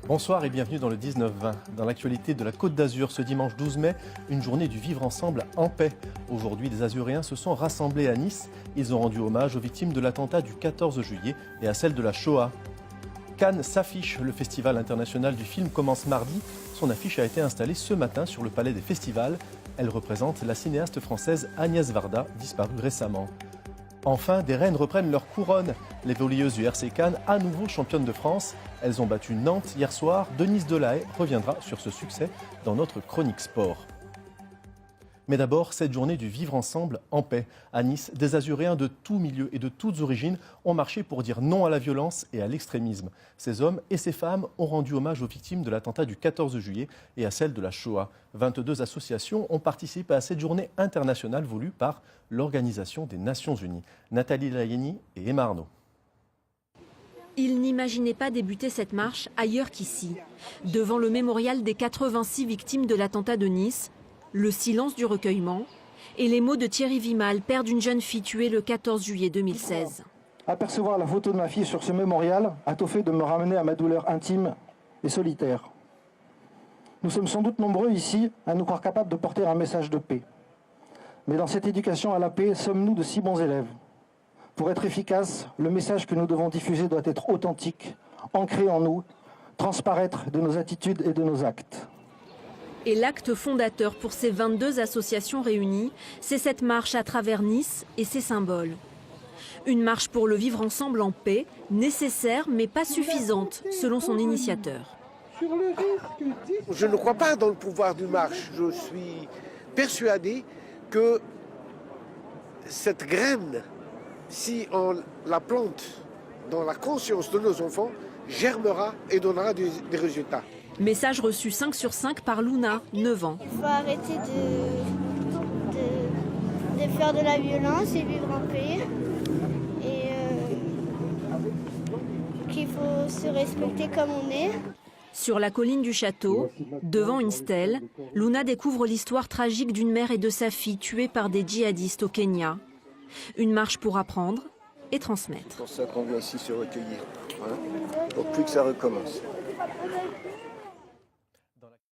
Bonsoir et bienvenue dans le 19-20. Dans l'actualité de la Côte d'Azur, ce dimanche 12 mai, une journée du vivre ensemble en paix. Aujourd'hui, les Azuréens se sont rassemblés à Nice. Ils ont rendu hommage aux victimes de l'attentat du 14 juillet et à celles de la Shoah. Cannes s'affiche. Le Festival international du film commence mardi. Son affiche a été installée ce matin sur le Palais des Festivals. Elle représente la cinéaste française Agnès Varda, disparue récemment. Enfin, des reines reprennent leur couronne. Les volleyeuses du RC Cannes, à nouveau championnes de France. Elles ont battu Nantes hier soir. Denise Delahaye reviendra sur ce succès dans notre chronique sport. Mais d'abord, cette journée du vivre ensemble en paix. À Nice, des Azuréens de tous milieux et de toutes origines ont marché pour dire non à la violence et à l'extrémisme. Ces hommes et ces femmes ont rendu hommage aux victimes de l'attentat du 14 juillet et à celles de la Shoah. 22 associations ont participé à cette journée internationale voulue par l'Organisation des Nations Unies. Nathalie Layeni et Emma Arnaud. Ils n'imaginaient pas débuter cette marche ailleurs qu'ici. Devant le mémorial des 86 victimes de l'attentat de Nice, le silence du recueillement et les mots de Thierry Vimal, père d'une jeune fille tuée le 14 juillet 2016. Apercevoir la photo de ma fille sur ce mémorial a tout fait de me ramener à ma douleur intime et solitaire. Nous sommes sans doute nombreux ici à nous croire capables de porter un message de paix. Mais dans cette éducation à la paix, sommes-nous de si bons élèves? Pour être efficace, le message que nous devons diffuser doit être authentique, ancré en nous, transparaître de nos attitudes et de nos actes. Et l'acte fondateur pour ces 22 associations réunies, c'est cette marche à travers Nice et ses symboles. Une marche pour le vivre ensemble en paix, nécessaire mais pas suffisante, selon son initiateur. Je ne crois pas dans le pouvoir d'une marche. Je suis persuadé que cette graine, si on la plante dans la conscience de nos enfants, germera et donnera des résultats. Message reçu 5 sur 5 par Luna, 9 ans. Il faut arrêter de faire de la violence et vivre en paix. Et qu'il faut se respecter comme on est. Sur la colline du château, devant une stèle, Luna découvre l'histoire tragique d'une mère et de sa fille tuées par des djihadistes au Kenya. Une marche pour apprendre et transmettre. C'est pour ça qu'on vient ici se recueillir, hein, pour plus que ça recommence.